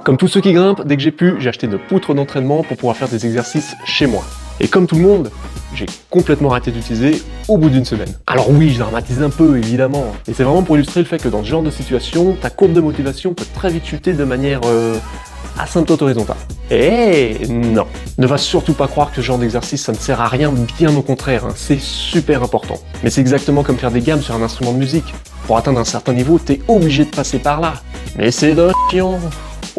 Comme tous ceux qui grimpent, dès que j'ai pu, j'ai acheté une poutre d'entraînement pour pouvoir faire des exercices chez moi. Et comme tout le monde, j'ai complètement arrêté d'utiliser au bout d'une semaine. Alors oui, je dramatise un peu, évidemment, et c'est vraiment pour illustrer le fait que dans ce genre de situation, ta courbe de motivation peut très vite chuter de manière asymptote horizontale. Et non, ne va surtout pas croire que ce genre d'exercice ça ne sert à rien, bien au contraire, hein, c'est super important. Mais c'est exactement comme faire des gammes sur un instrument de musique. Pour atteindre un certain niveau, t'es obligé de passer par là. Mais c'est de chiant.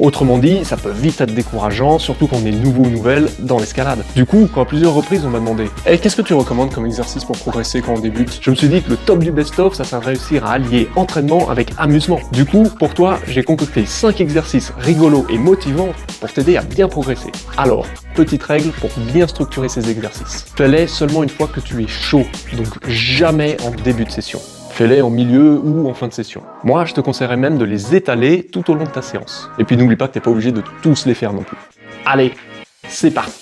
Autrement dit, ça peut vite être décourageant, surtout quand on est nouveau ou nouvelle dans l'escalade. Du coup, quand à plusieurs reprises on m'a demandé « Hey, qu'est-ce que tu recommandes comme exercice pour progresser quand on débute ?» Je me suis dit que le top du best-of, ça serait réussir à allier entraînement avec amusement. Du coup, pour toi, j'ai concocté 5 exercices rigolos et motivants pour t'aider à bien progresser. Alors, petite règle pour bien structurer ces exercices. Fais-les seulement une fois que tu es chaud, donc jamais en début de session. Fais-les en milieu ou en fin de session. Moi, je te conseillerais même de les étaler tout au long de ta séance. Et puis n'oublie pas que t'es pas obligé de tous les faire non plus. Allez, c'est parti!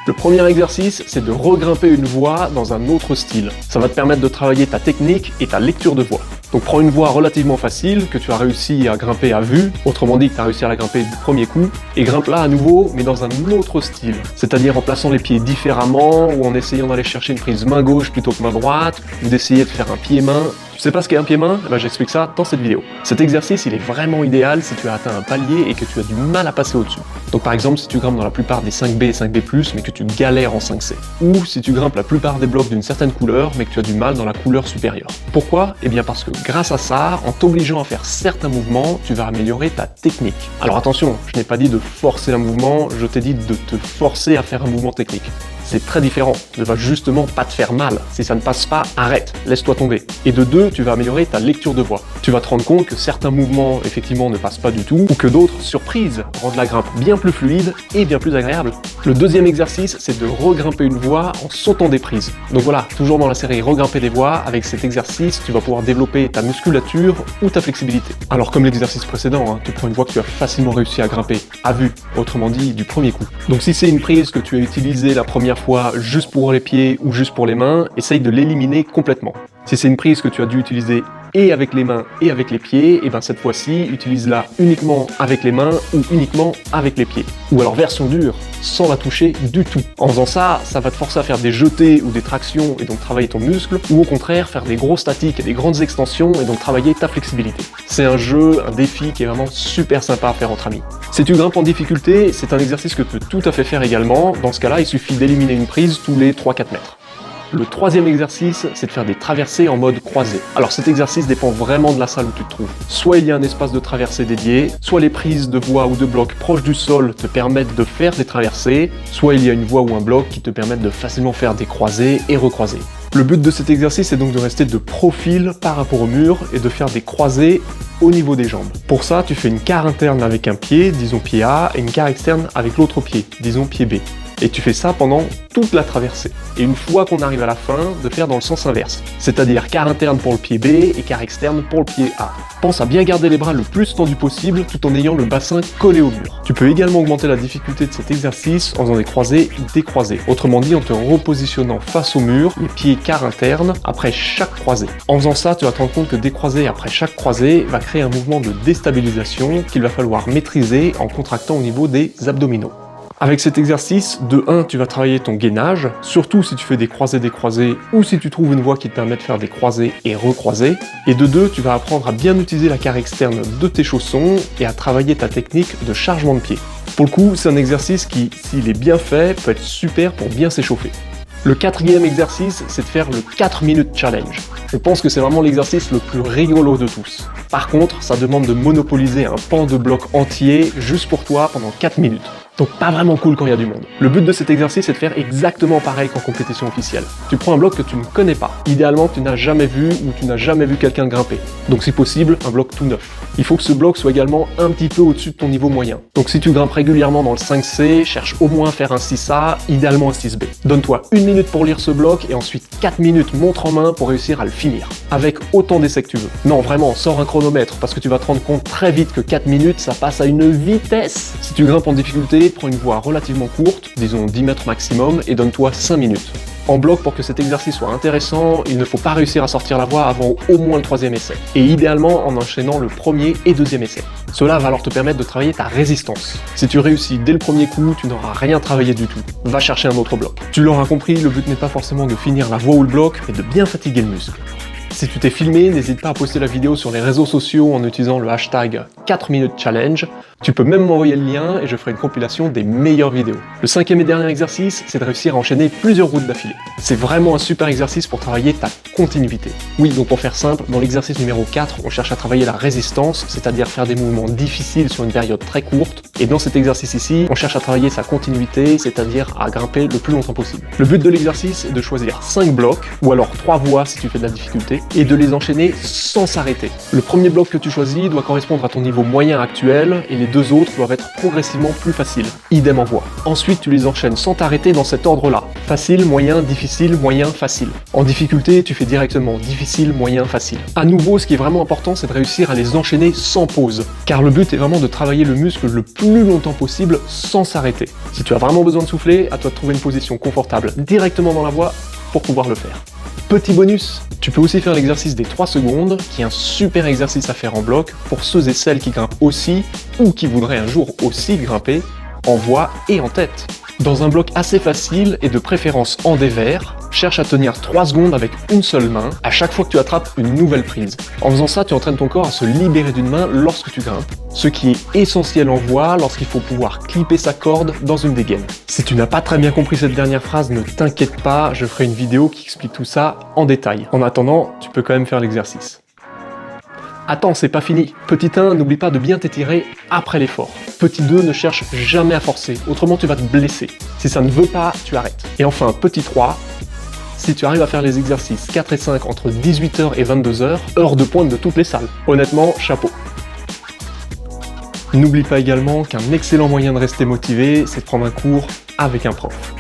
Le premier exercice, c'est de regrimper une voix dans un autre style. Ça va te permettre de travailler ta technique et ta lecture de voix. Donc prends une voix relativement facile, que tu as réussi à grimper à vue, autrement dit que tu as réussi à la grimper du premier coup, et grimpe-la à nouveau, mais dans un autre style. C'est-à-dire en plaçant les pieds différemment, ou en essayant d'aller chercher une prise main gauche plutôt que main droite, ou d'essayer de faire un pied-main. Tu sais pas ce qu'est un pied-main? Ben, j'explique ça dans cette vidéo. Cet exercice, il est vraiment idéal si tu as atteint un palier et que tu as du mal à passer au-dessus. Donc par exemple, si tu grimpes dans la plupart des 5B et 5B+, mais que tu galères en 5C. Ou si tu grimpes la plupart des blocs d'une certaine couleur, mais que tu as du mal dans la couleur supérieure. Pourquoi? Eh bien parce que grâce à ça, en t'obligeant à faire certains mouvements, tu vas améliorer ta technique. Alors attention, je n'ai pas dit de forcer un mouvement, je t'ai dit de te forcer à faire un mouvement technique. C'est très différent, ne va justement pas te faire mal. Si ça ne passe pas, arrête, laisse-toi tomber. Et de deux, tu vas améliorer ta lecture de voix. Tu vas te rendre compte que certains mouvements, effectivement, ne passent pas du tout, ou que d'autres, surprises, rendent la grimpe bien plus fluide et bien plus agréable. Le deuxième exercice, c'est de regrimper une voix en sautant des prises. Donc voilà, toujours dans la série regrimper des voix, avec cet exercice, tu vas pouvoir développer ta musculature ou ta flexibilité. Alors comme l'exercice précédent, hein, tu prends une voix que tu as facilement réussi à grimper, à vue, autrement dit, du premier coup. Donc si c'est une prise que tu as utilisée la première fois juste pour les pieds ou juste pour les mains, essaye de l'éliminer complètement. Si c'est une prise que tu as dû utiliser et avec les mains et avec les pieds, et bien cette fois-ci, utilise-la uniquement avec les mains ou uniquement avec les pieds. Ou alors version dure, sans la toucher du tout. En faisant ça, ça va te forcer à faire des jetés ou des tractions et donc travailler ton muscle, ou au contraire faire des gros statiques et des grandes extensions et donc travailler ta flexibilité. C'est un jeu, un défi qui est vraiment super sympa à faire entre amis. Si tu grimpes en difficulté, c'est un exercice que tu peux tout à fait faire également. Dans ce cas-là, il suffit d'éliminer une prise tous les 3-4 mètres. Le troisième exercice, c'est de faire des traversées en mode croisé. Alors cet exercice dépend vraiment de la salle où tu te trouves. Soit il y a un espace de traversée dédié, soit les prises de voie ou de bloc proches du sol te permettent de faire des traversées, soit il y a une voie ou un bloc qui te permettent de facilement faire des croisés et recroisés. Le but de cet exercice est donc de rester de profil par rapport au mur et de faire des croisés au niveau des jambes. Pour ça, tu fais une carre interne avec un pied, disons pied A, et une carre externe avec l'autre pied, disons pied B. Et tu fais ça pendant toute la traversée. Et une fois qu'on arrive à la fin, de faire dans le sens inverse. C'est-à-dire carre interne pour le pied B et carre externe pour le pied A. Pense à bien garder les bras le plus tendus possible tout en ayant le bassin collé au mur. Tu peux également augmenter la difficulté de cet exercice en faisant des croisés décroisés. Autrement dit, en te repositionnant face au mur, les pieds carre interne après chaque croisée. En faisant ça, tu vas te rendre compte que décroiser après chaque croisée va créer un mouvement de déstabilisation qu'il va falloir maîtriser en contractant au niveau des abdominaux. Avec cet exercice, de 1, tu vas travailler ton gainage, surtout si tu fais des croisés décroisés ou si tu trouves une voie qui te permet de faire des croisés et recroisés. Et de 2, tu vas apprendre à bien utiliser la carre externe de tes chaussons et à travailler ta technique de chargement de pied. Pour le coup, c'est un exercice qui, s'il est bien fait, peut être super pour bien s'échauffer. Le quatrième exercice, c'est de faire le 4 minutes challenge. Je pense que c'est vraiment l'exercice le plus rigolo de tous. Par contre, ça demande de monopoliser un pan de bloc entier juste pour toi pendant 4 minutes. Donc pas vraiment cool quand il y a du monde. Le but de cet exercice, c'est de faire exactement pareil qu'en compétition officielle. Tu prends un bloc que tu ne connais pas. Idéalement, tu n'as jamais vu ou tu n'as jamais vu quelqu'un grimper. Donc si possible, un bloc tout neuf. Il faut que ce bloc soit également un petit peu au-dessus de ton niveau moyen. Donc si tu grimpes régulièrement dans le 5C, cherche au moins à faire un 6A, idéalement un 6B. Donne-toi 1 minute pour lire ce bloc et ensuite 4 minutes montre en main pour réussir à le finir. Avec autant d'essais que tu veux. Non, vraiment, sors un chronomètre parce que tu vas te rendre compte très vite que 4 minutes, ça passe à une vitesse. Si tu grimpes en difficulté, mais prends une voie relativement courte, disons 10 mètres maximum, et donne-toi 5 minutes. En bloc, pour que cet exercice soit intéressant, il ne faut pas réussir à sortir la voie avant au moins le 3e essai. Et idéalement en enchaînant le 1er et 2e essai. Cela va alors te permettre de travailler ta résistance. Si tu réussis dès le premier coup, tu n'auras rien travaillé du tout. Va chercher un autre bloc. Tu l'auras compris, le but n'est pas forcément de finir la voie ou le bloc, mais de bien fatiguer le muscle. Si tu t'es filmé, n'hésite pas à poster la vidéo sur les réseaux sociaux en utilisant le hashtag 4 minutes challenge. Tu peux même m'envoyer le lien et je ferai une compilation des meilleures vidéos. Le 5e et dernier exercice, c'est de réussir à enchaîner plusieurs routes d'affilée. C'est vraiment un super exercice pour travailler ta continuité. Oui, donc pour faire simple, dans l'exercice numéro 4, on cherche à travailler la résistance, c'est-à-dire faire des mouvements difficiles sur une période très courte. Et dans cet exercice ici, on cherche à travailler sa continuité, c'est-à-dire à grimper le plus longtemps possible. Le but de l'exercice est de choisir 5 blocs, ou alors 3 voies si tu fais de la difficulté, et de les enchaîner sans s'arrêter. Le premier bloc que tu choisis doit correspondre à ton niveau moyen actuel, et les deux autres doivent être progressivement plus faciles. Idem en voie. Ensuite, tu les enchaînes sans t'arrêter dans cet ordre-là. Facile, moyen, difficile, moyen, facile. En difficulté, tu fais directement difficile, moyen, facile. À nouveau, ce qui est vraiment important, c'est de réussir à les enchaîner sans pause. Car le but est vraiment de travailler le muscle le plus longtemps possible sans s'arrêter. Si tu as vraiment besoin de souffler, à toi de trouver une position confortable directement dans la voie pour pouvoir le faire. Petit bonus, tu peux aussi faire l'exercice des 3 secondes, qui est un super exercice à faire en bloc pour ceux et celles qui grimpent aussi, ou qui voudraient un jour aussi grimper, en voie et en tête. Dans un bloc assez facile, et de préférence en dévers, cherche à tenir 3 secondes avec une seule main, à chaque fois que tu attrapes une nouvelle prise. En faisant ça, tu entraînes ton corps à se libérer d'une main lorsque tu grimpes, ce qui est essentiel en voie lorsqu'il faut pouvoir clipper sa corde dans une dégaine. Si tu n'as pas très bien compris cette dernière phrase, ne t'inquiète pas, je ferai une vidéo qui explique tout ça en détail. En attendant, tu peux quand même faire l'exercice. Attends, c'est pas fini. Petit 1, n'oublie pas de bien t'étirer après l'effort. Petit 2, ne cherche jamais à forcer, autrement tu vas te blesser. Si ça ne veut pas, tu arrêtes. Et enfin, petit 3, si tu arrives à faire les exercices 4 et 5 entre 18h et 22h, heure de pointe de toutes les salles. Honnêtement, chapeau. N'oublie pas également qu'un excellent moyen de rester motivé, c'est de prendre un cours avec un prof.